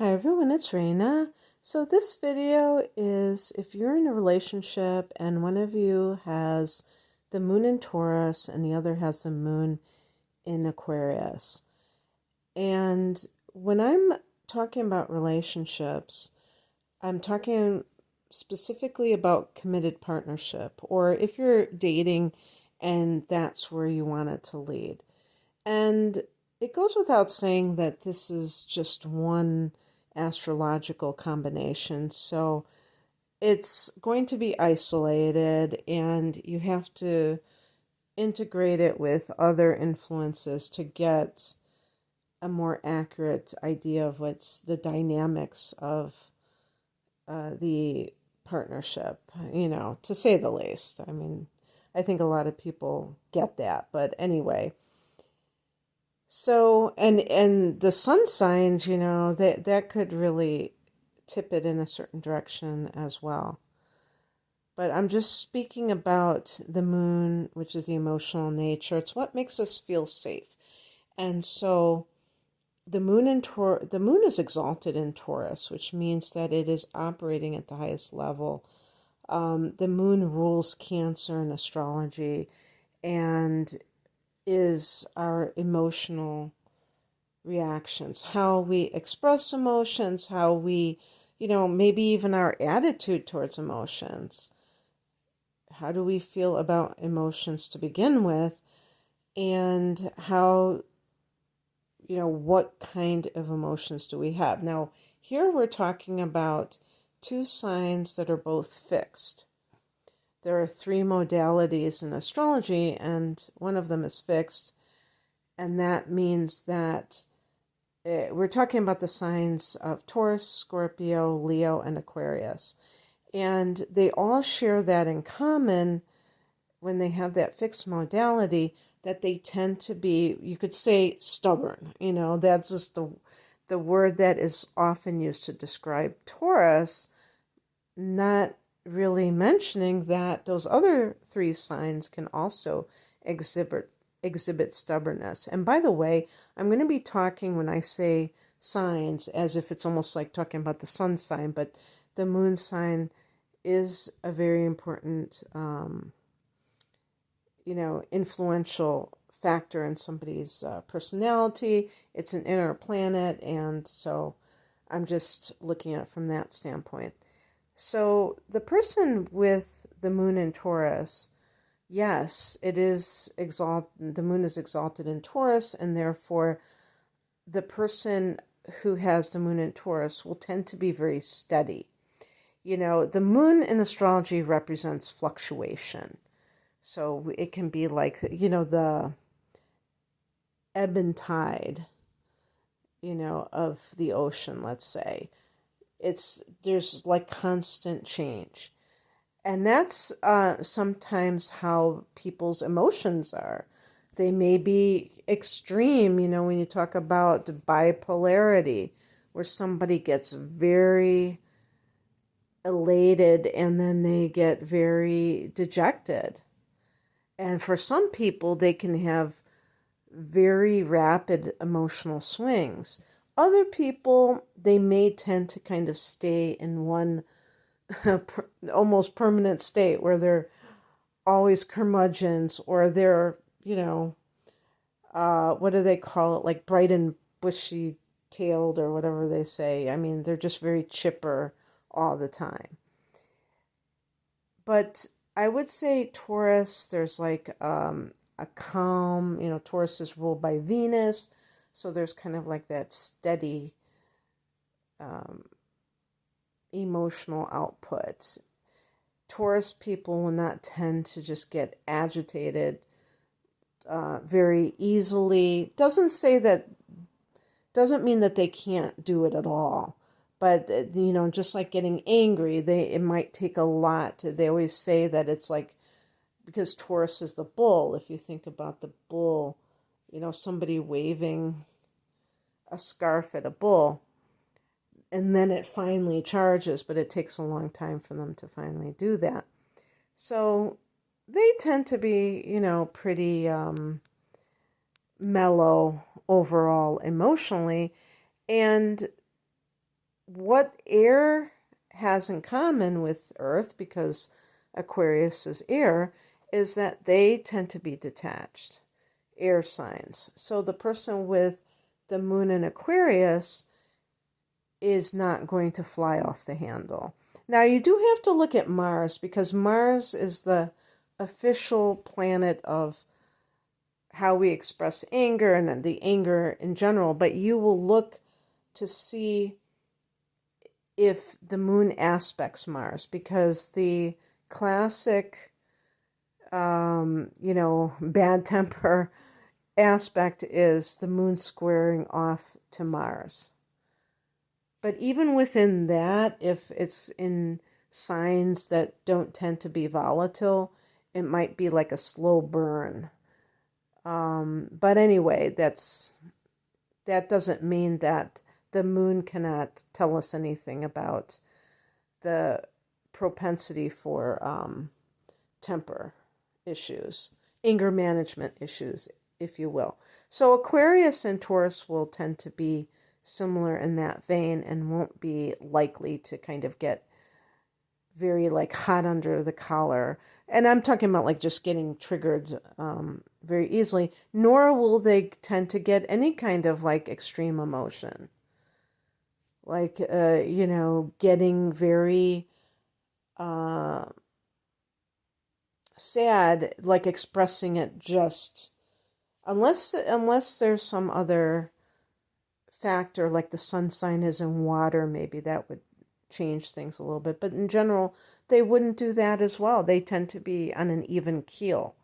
Hi everyone, it's Raina. So this video is if you're in a relationship and one of you has the moon in Taurus and the other has the moon in Aquarius. And when I'm talking about relationships, I'm talking specifically about committed partnership, or if you're dating and that's where you want it to lead. And it goes without saying that this is just one astrological combination. So it's going to be isolated, and you have to integrate it with other influences to get a more accurate idea of what's the dynamics of the partnership, to say the least. I mean, I think a lot of people get that, but anyway. So, and the sun signs, that could really tip it in a certain direction as well. But I'm just speaking about the moon, which is the emotional nature. It's what makes us feel safe. And so the moon is exalted in Taurus, which means that it is operating at the highest level. The moon rules Cancer in astrology and is our emotional reactions, how we express emotions, how we, maybe even our attitude towards emotions. How do we feel about emotions to begin with? And how, what kind of emotions do we have? Now, here we're talking about two signs that are both fixed. There are three modalities in astrology, and one of them is fixed. And that means that we're talking about the signs of Taurus, Scorpio, Leo, and Aquarius. And they all share that in common when they have that fixed modality, that they tend to be, you could say, stubborn. That's just the word that is often used to describe Taurus, not really mentioning that those other three signs can also exhibit stubbornness. And by the way, I'm going to be talking, when I say signs, as if it's almost like talking about the sun sign, but the moon sign is a very important, influential factor in somebody's personality. It's an inner planet, and so I'm just looking at it from that standpoint. So the person with the moon in Taurus, yes, it is exalted. The moon is exalted in Taurus, and therefore the person who has the moon in Taurus will tend to be very steady. The moon in astrology represents fluctuation. So it can be like, the ebb and tide, of the ocean, let's say. There's like constant change. And that's sometimes how people's emotions are. They may be extreme, when you talk about bipolarity, where somebody gets very elated and then they get very dejected. And for some people, they can have very rapid emotional swings. Other people, they may tend to kind of stay in one almost permanent state where they're always curmudgeons, or they're, what do they call it? Like bright and bushy tailed, or whatever they say. I mean, they're just very chipper all the time. But I would say Taurus, there's like a calm, Taurus is ruled by Venus. So there's kind of like that steady emotional output. Taurus people will not tend to just get agitated very easily. Doesn't mean that they can't do it at all. But, just like getting angry, it might take a lot. They always say that it's like, because Taurus is the bull, if you think about the bull, somebody waving a scarf at a bull, and then it finally charges, but it takes a long time for them to finally do that. So they tend to be, pretty mellow overall emotionally. And what air has in common with Earth, because Aquarius is air, is that they tend to be detached, air signs. So the person with the moon in Aquarius is not going to fly off the handle. Now, you do have to look at Mars, because Mars is the official planet of how we express anger and the anger in general, but you will look to see if the moon aspects Mars, because the classic, bad temper aspect is the moon squaring off to Mars. But even within that, if it's in signs that don't tend to be volatile, it might be like a slow burn. But anyway, that doesn't mean that the moon cannot tell us anything about the propensity for temper issues, anger management issues, if you will. So Aquarius and Taurus will tend to be similar in that vein and won't be likely to kind of get very like hot under the collar. And I'm talking about like just getting triggered very easily, nor will they tend to get any kind of like extreme emotion. Like, getting very sad, like expressing it just, unless there's some other factor, like the sun sign is in water, maybe that would change things a little bit. But in general, they wouldn't do that as well. They tend to be on an even keel.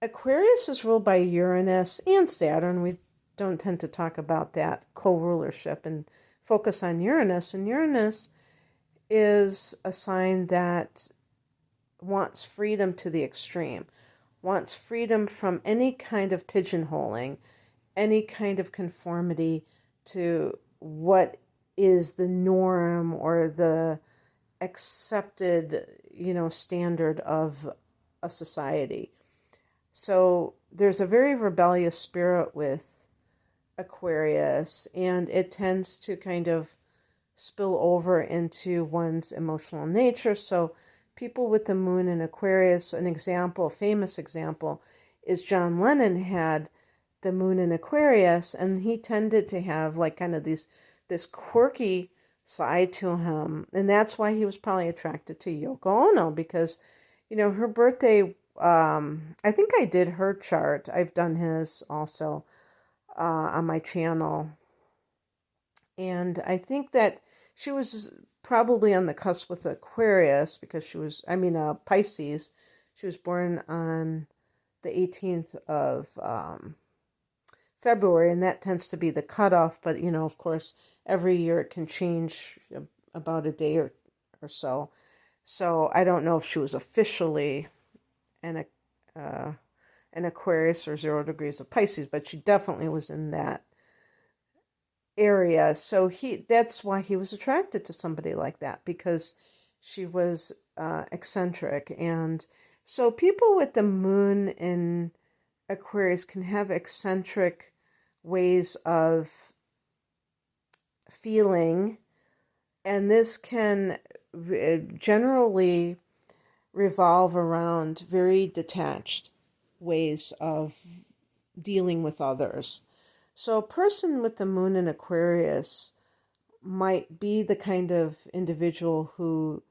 Aquarius is ruled by Uranus and Saturn. We don't tend to talk about that co-rulership and focus on Uranus. And Uranus is a sign that wants freedom to the extreme, wants freedom from any kind of pigeonholing, any kind of conformity to what is the norm or the accepted, standard of a society. So there's a very rebellious spirit with Aquarius, and it tends to kind of spill over into one's emotional nature. So people with the moon in Aquarius, a famous example, is John Lennon had the moon in Aquarius, and he tended to have like kind of this quirky side to him, and that's why he was probably attracted to Yoko Ono, because her birthday, I think I did her chart. I've done his also on my channel, and I think that she was probably on the cusp with Aquarius, because she was, Pisces. She was born on the 18th of February, and that tends to be the cutoff. But, of course, every year it can change about a day or so. So I don't know if she was officially an Aquarius or 0 degrees of Pisces, but she definitely was in that area. So that's why he was attracted to somebody like that, because she was eccentric. And so people with the moon in Aquarius can have eccentric ways of feeling, and this can generally revolve around very detached ways of dealing with others. So a person with the moon in Aquarius might be the kind of individual who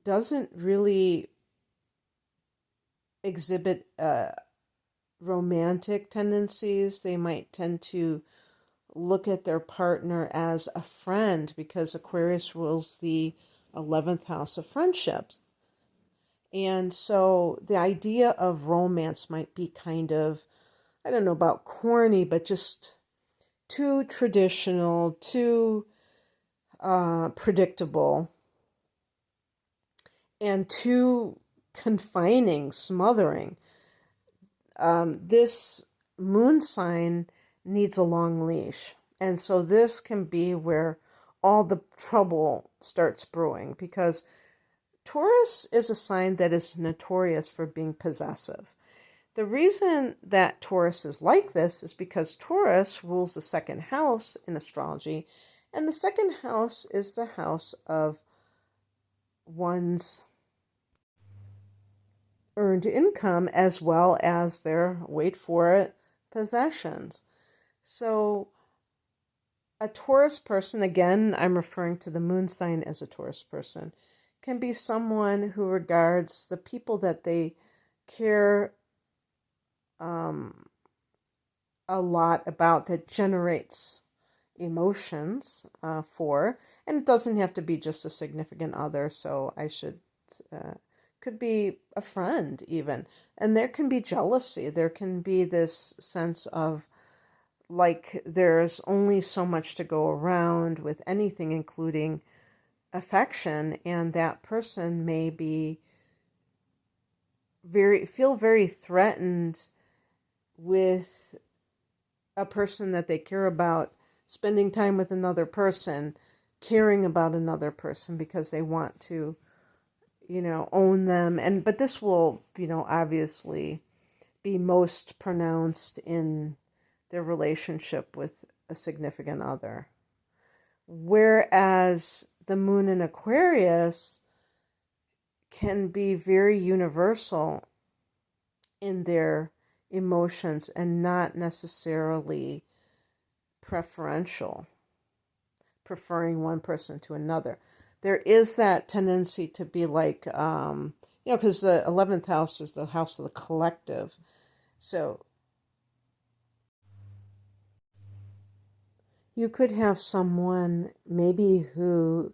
doesn't really exhibit romantic tendencies. They might tend to look at their partner as a friend, because Aquarius rules the 11th house of friendships. And so the idea of romance might be kind of, I don't know about corny, but just too traditional, too predictable, and too confining, smothering. This moon sign needs a long leash. And so this can be where all the trouble starts brewing, because Taurus is a sign that is notorious for being possessive. The reason that Taurus is like this is because Taurus rules the second house in astrology, And the second house is the house of one's earned income as well as their, wait for it, possessions. So a Taurus person, again, I'm referring to the moon sign as a Taurus person, can be someone who regards the people that they care a lot about, that generates emotions for, and it doesn't have to be just a significant other, so could be a friend even. And there can be jealousy. There can be this sense of like there's only so much to go around with anything, including affection, and that person may be feel very threatened with a person that they care about spending time with another person, caring about another person, because they want to, own them. But this will, obviously be most pronounced in their relationship with a significant other. Whereas the moon in Aquarius can be very universal in their emotions and not necessarily preferential, preferring one person to another. There is that tendency to be like, because the 11th house is the house of the collective. So you could have someone maybe who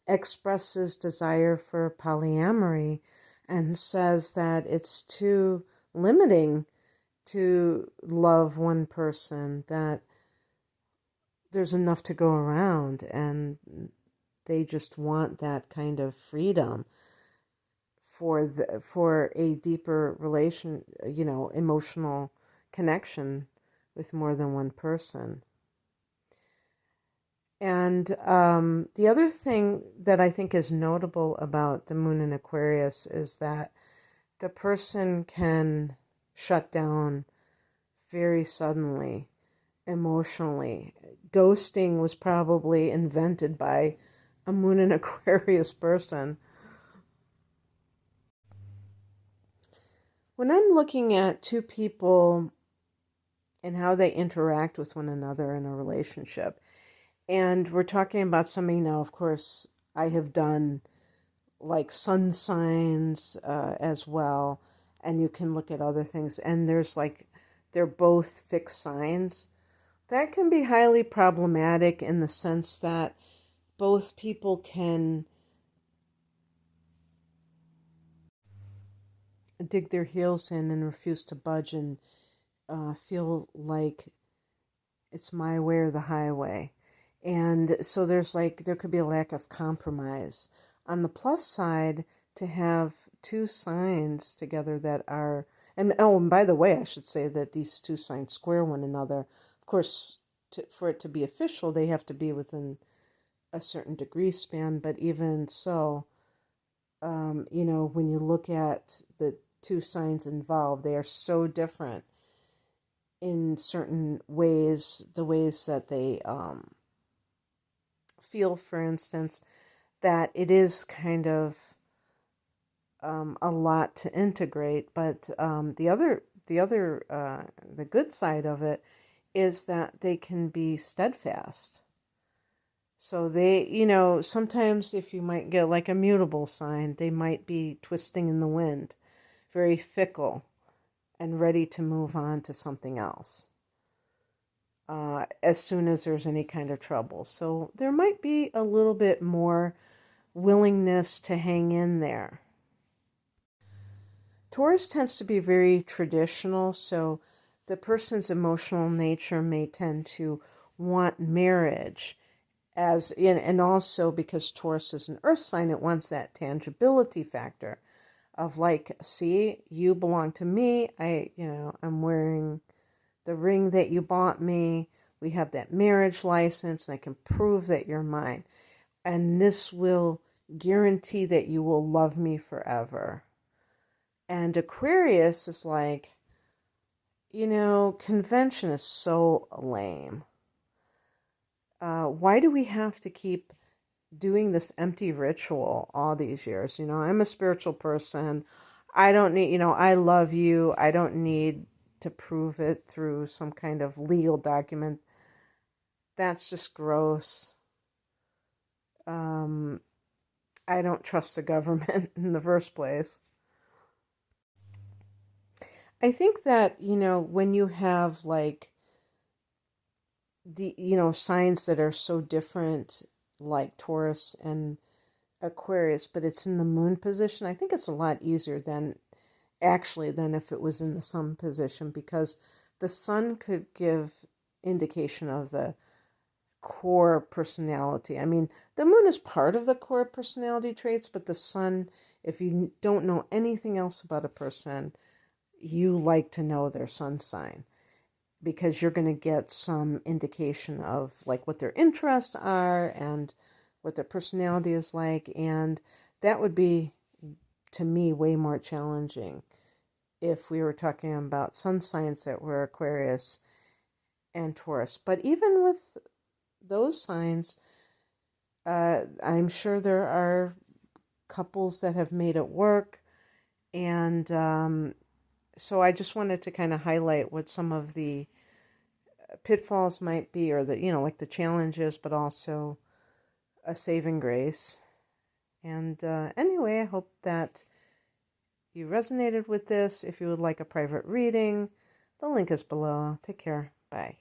expresses desire for polyamory and says that it's too limiting to love one person, that there's enough to go around, and they just want that kind of freedom for a deeper relation, emotional connection with more than one person. And the other thing that I think is notable about the moon in Aquarius is that the person can shut down very suddenly, emotionally. Ghosting was probably invented by a moon in Aquarius person. When I'm looking at two people and how they interact with one another in a relationship, and we're talking about something now, of course, I have done like sun signs as well, and you can look at other things, and there's like, they're both fixed signs. That can be highly problematic in the sense that both people can dig their heels in and refuse to budge and feel like it's my way or the highway. And so there could be a lack of compromise. On the plus side, to have two signs together that are, and by the way, I should say that these two signs square one another. Of course, for it to be official, they have to be within a certain degree span, but even so, when you look at the two signs involved, they are so different in certain ways, the ways that they feel, for instance, that it is kind of a lot to integrate. But the good side of it is that they can be steadfast. So they, sometimes if you might get like a mutable sign, they might be twisting in the wind, very fickle and ready to move on to something else as soon as there's any kind of trouble. So there might be a little bit more willingness to hang in there. Taurus tends to be very traditional, so the person's emotional nature may tend to want marriage. And also because Taurus is an earth sign, it wants that tangibility factor of like, see, you belong to me. I'm wearing the ring that you bought me. We have that marriage license, and I can prove that you're mine. And this will guarantee that you will love me forever. And Aquarius is like, convention is so lame. why do we have to keep doing this empty ritual all these years? I'm a spiritual person. I don't need, I love you. I don't need to prove it through some kind of legal document. That's just gross. I don't trust the government in the first place. I think that, when you have like signs that are so different, like Taurus and Aquarius, but it's in the moon position, I think it's a lot easier than if it was in the sun position, because the sun could give indication of the core personality. I mean, the moon is part of the core personality traits, but the sun, if you don't know anything else about a person, you like to know their sun sign, because you're going to get some indication of like what their interests are and what their personality is like. And that would be, to me, way more challenging if we were talking about sun signs that were Aquarius and Taurus. But even with those signs, I'm sure there are couples that have made it work. And so I just wanted to kind of highlight what some of the pitfalls might be, or like the challenges, but also a saving grace. And anyway, I hope that you resonated with this. If you would like a private reading, the link is below. Take care. Bye.